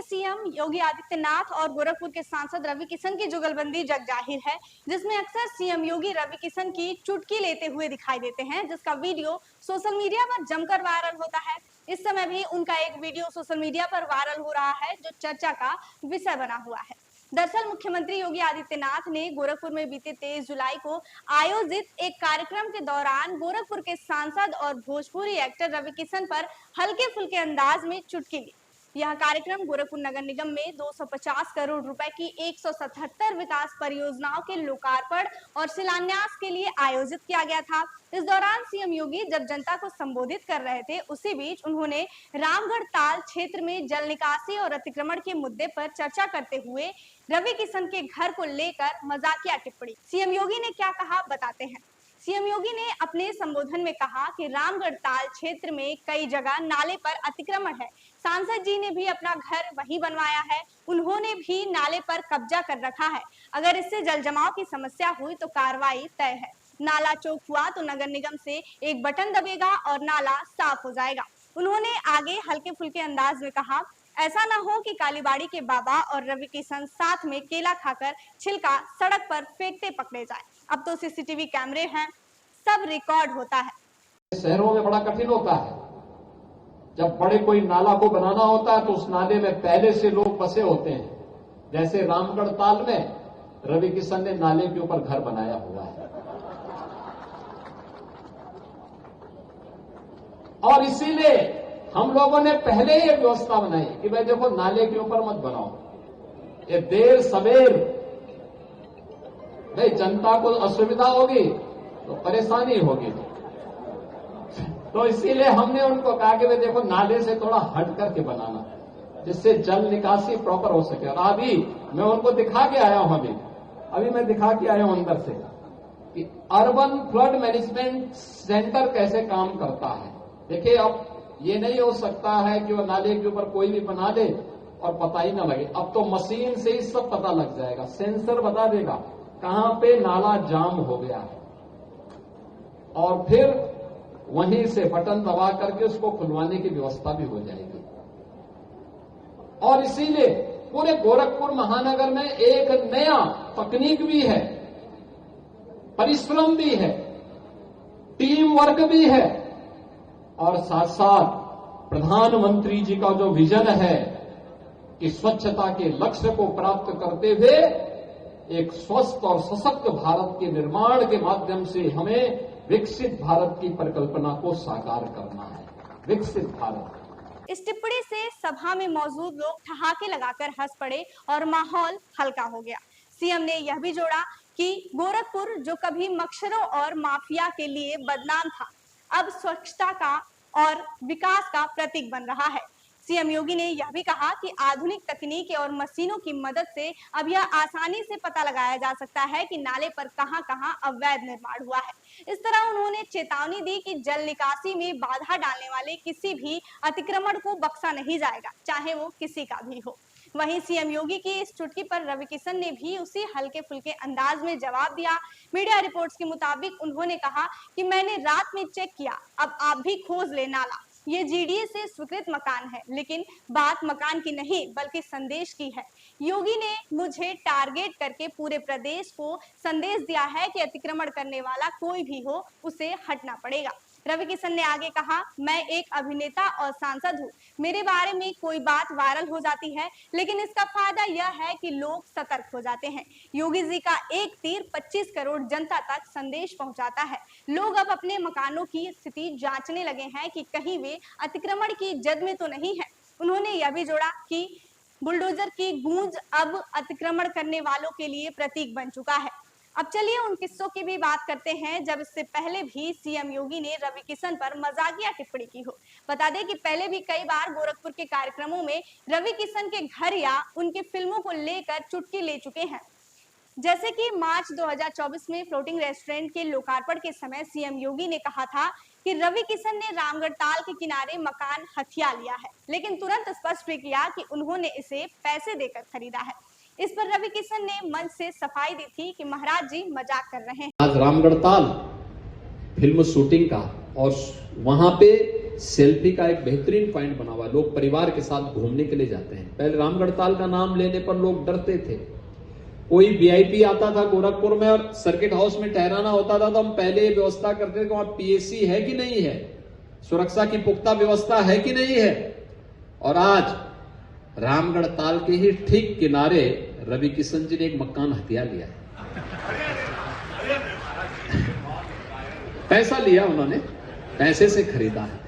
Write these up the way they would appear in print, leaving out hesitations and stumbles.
के सीएम योगी आदित्यनाथ और गोरखपुर के सांसद रवि किशन की जुगलबंदी जग जाहिर है, जिसमें अक्सर सीएम योगी रवि किशन की चुटकी लेते हुए दिखाई देते हैं, जिसका वीडियो सोशल मीडिया पर जमकर वायरल होता है। इस समय भी उनका एक वीडियो सोशल मीडिया पर वायरल हो रहा है, जो चर्चा का विषय बना हुआ है। दरअसल मुख्यमंत्री योगी आदित्यनाथ ने गोरखपुर में बीते 23 जुलाई को आयोजित एक कार्यक्रम के दौरान गोरखपुर के सांसद और भोजपुरी एक्टर रवि किशन पर हल्के फुल्के अंदाज में चुटकी ली। यह कार्यक्रम गोरखपुर नगर निगम में 250 करोड़ रुपए की 177 विकास परियोजनाओं के लोकार्पण और शिलान्यास के लिए आयोजित किया गया था। इस दौरान सीएम योगी जब जनता को संबोधित कर रहे थे, उसी बीच उन्होंने रामगढ़ ताल क्षेत्र में जल निकासी और अतिक्रमण के मुद्दे पर चर्चा करते हुए रवि किशन के घर को लेकर मजाकिया टिप्पणी। सीएम योगी ने क्या कहा, बताते हैं। सीएम योगी ने अपने संबोधन में कहा कि रामगढ़ ताल क्षेत्र में कई जगह नाले पर अतिक्रमण है। सांसद जी ने भी अपना घर वहीं बनवाया है, उन्होंने भी नाले पर कब्जा कर रखा है। अगर इससे जल जमाव की समस्या हुई तो कार्रवाई तय है। नाला चौक हुआ तो नगर निगम से एक बटन दबेगा और नाला साफ हो जाएगा। उन्होंने आगे हल्के फुल्के अंदाज में कहा, ऐसा ना हो कि कालीबाड़ी के बाबा और रवि किशन साथ में केला खाकर छिलका सड़क पर फेंकते पकड़े जाए। अब तो सीसीटीवी कैमरे हैं, सब रिकॉर्ड होता है। शहरों में बड़ा कठिन होता है, जब बड़े कोई नाला को बनाना होता है तो उस नाले में पहले से लोग बसे होते हैं। जैसे रामगढ़ ताल में रवि किशन ने नाले के ऊपर घर बनाया हुआ है, और इसीलिए हम लोगों ने पहले ही व्यवस्था बनाई कि भाई देखो, नाले के ऊपर मत बनाओ, ये देर सवेर भाई जनता को असुविधा होगी तो परेशानी होगी। तो इसीलिए हमने उनको कहा कि भाई देखो, नाले से थोड़ा हट करके बनाना, जिससे जल निकासी प्रॉपर हो सके। और अभी मैं उनको दिखा के आया हूं, अभी मैं दिखा के आया हूं अंदर से कि अर्बन फ्लड मैनेजमेंट सेंटर कैसे काम करता है। देखिए, अब ये नहीं हो सकता है कि वो नाले के ऊपर कोई भी बना दे और पता ही ना लगे। अब तो मशीन से ही सब पता लग जाएगा, सेंसर बता देगा कहां पे नाला जाम हो गया है, और फिर वहीं से बटन दबा करके उसको खुलवाने की व्यवस्था भी हो जाएगी। और इसीलिए पूरे गोरखपुर महानगर में एक नया तकनीक भी है, परिश्रम भी है, टीम वर्क भी है, और साथ साथ प्रधानमंत्री जी का जो विजन है कि स्वच्छता के लक्ष्य को प्राप्त करते हुए एक स्वस्थ और सशक्त भारत के निर्माण के माध्यम से हमें विकसित भारत की परिकल्पना को साकार करना है। विकसित भारत। इस टिप्पणी से सभा में मौजूद लोग ठहाके लगाकर हंस पड़े और माहौल हल्का हो गया। सीएम ने यह भी जोड़ा कि गोरखपुर जो कभी मच्छरों और माफिया के लिए बदनाम था, अब स्वच्छता का और विकास का प्रतीक बन रहा है। सीएम योगी ने यह भी कहा कि आधुनिक तकनीक और मशीनों की मदद से अब यह आसानी से पता लगाया जा सकता है कि नाले पर कहां-कहां अवैध निर्माण हुआ है। इस तरह उन्होंने चेतावनी दी कि जल निकासी में बाधा डालने वाले किसी भी अतिक्रमण को बख्शा नहीं जाएगा, चाहे वो किसी का भी हो। वहीं सीएम योगी की इस चुटकी पर रवि किशन ने भी उसी हल्के फुल्के अंदाज में जवाब दिया। मीडिया रिपोर्ट्स के मुताबिक उन्होंने कहा कि मैंने रात में चेक किया, अब आप भी खोज ले नाला। ये जीडीए से स्वीकृत मकान है, लेकिन बात मकान की नहीं बल्कि संदेश की है। योगी ने मुझे टारगेट करके पूरे प्रदेश को संदेश दिया है कि अतिक्रमण करने वाला कोई भी हो, उसे हटना पड़ेगा। रवि किशन ने आगे कहा, मैं एक अभिनेता और सांसद हूँ, मेरे बारे में कोई बात वायरल हो जाती है, लेकिन इसका फायदा यह है कि लोग सतर्क हो जाते हैं। योगी जी का एक तीर 25 करोड़ जनता तक संदेश पहुंचाता है। लोग अब अपने मकानों की स्थिति जांचने लगे हैं कि कहीं वे अतिक्रमण की जद में तो नहीं है। उन्होंने यह भी जोड़ा कि बुलडोजर की गूंज अब अतिक्रमण करने वालों के लिए प्रतीक बन चुका है। अब चलिए उन किस्सों की भी बात करते हैं जब इससे पहले भी सीएम योगी ने रवि किशन पर मजाकिया टिप्पणी की हो। बता दें कि पहले भी कई बार गोरखपुर के कार्यक्रमों में रवि किशन के घर या उनकी फिल्मों को लेकर चुटकी ले चुके हैं। जैसे कि मार्च 2024 में फ्लोटिंग रेस्टोरेंट के लोकार्पण के समय सीएम योगी ने कहा था कि रवि किशन ने रामगढ़ ताल के किनारे मकान हथिया लिया है, लेकिन तुरंत स्पष्ट भी किया कि उन्होंने इसे पैसे देकर खरीदा है। इस पर रवि किशन ने मंच से सफाई दी थी कि महाराज जी मजाक कर रहे हैं। आज रामगढ़ ताल फिल्म शूटिंग का, और वहां पे सेल्फी का एक बेहतरीन पॉइंट बना हुआ है। लोग परिवार के साथ घूमने के लिए जाते हैं। पहले रामगढ़ताल का नाम लेने पर लोग डरते थे। कोई वीआईपी आता था गोरखपुर में और सर्किट हाउस में ठहराना होता था, तो हम पहले व्यवस्था करते थे कि वहां पीएसी है कि नहीं है, सुरक्षा की पुख्ता व्यवस्था है कि नहीं है। और आज रामगढ़ ताल के ही ठीक किनारे रवि किशन जी ने एक मकान हथिया लिया है। पैसा लिया उन्होंने, पैसे से खरीदा है।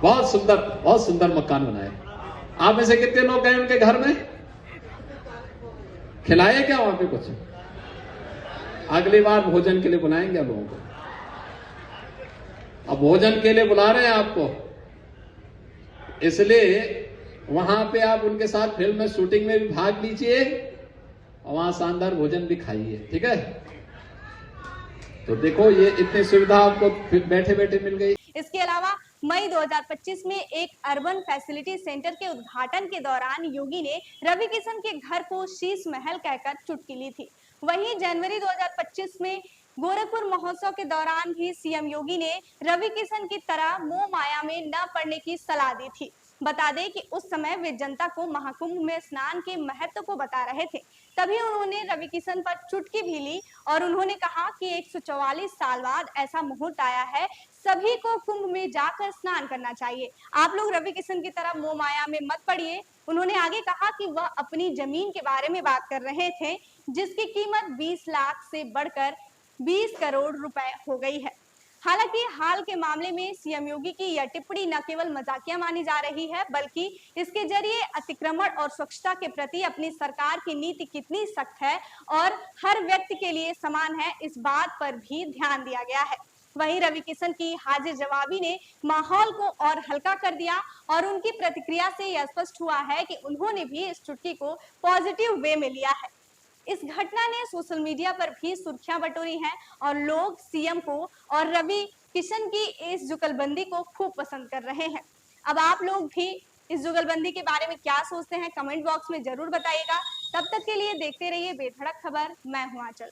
बहुत सुंदर मकान बनाया। आप में से कितने लोग गए उनके घर में? खिलाए क्या वहां पे कुछ? अगली बार भोजन के लिए बुलाएंगे आप लोगों को। अब भोजन के लिए बुला रहे हैं आपको, इसलिए वहां पे आप उनके साथ फिल्म में शूटिंग में भी भाग लीजिए और वहां शानदार भोजन भी खाइए, ठीक है। तो देखो ये इतनी सुविधा आपको बैठे बैठे मिल गई। इसके अलावा मई 2025 में एक अर्बन फैसिलिटी सेंटर के उद्घाटन के दौरान योगी ने रवि किशन के घर को शीश महल कहकर चुटकी ली थी। वहीं जनवरी 2025 में गोरखपुर महोत्सव के दौरान भी सीएम योगी ने रवि किशन की तरह मोह माया में न पड़ने की सलाह दी थी। बता दें कि उस समय वे जनता को महाकुंभ में स्नान के महत्व को बता रहे थे। तभी उन्होंने रवि किशन पर चुटकी भी ली और उन्होंने कहा कि 144 साल बाद ऐसा मुहूर्त आया है, सभी को कुंभ में जाकर स्नान करना चाहिए। आप लोग रवि किशन की तरह मोह माया में मत पड़िए। उन्होंने आगे कहा कि वह अपनी जमीन के बारे में बात कर रहे थे, जिसकी कीमत 20 लाख से बढ़कर 20 करोड़ रुपए हो गई है। हालांकि हाल के मामले में सीएम योगी की यह टिप्पणी न केवल मजाकिया मानी जा रही है, बल्कि इसके जरिए अतिक्रमण और स्वच्छता के प्रति अपनी सरकार की नीति कितनी सख्त है और हर व्यक्ति के लिए समान है, इस बात पर भी ध्यान दिया गया है। वहीं रवि किशन की हाजिर जवाबी ने माहौल को और हल्का कर दिया और उनकी प्रतिक्रिया से यह स्पष्ट हुआ है कि उन्होंने भी इस चुटकी को पॉजिटिव वे में लिया है। इस घटना ने सोशल मीडिया पर भी सुर्खियां बटोरी हैं और लोग सीएम को और रवि किशन की इस जुगलबंदी को खूब पसंद कर रहे हैं। अब आप लोग भी इस जुगलबंदी के बारे में क्या सोचते हैं, कमेंट बॉक्स में जरूर बताइएगा। तब तक के लिए देखते रहिए बेधड़क खबर। मैं हूं आंचल।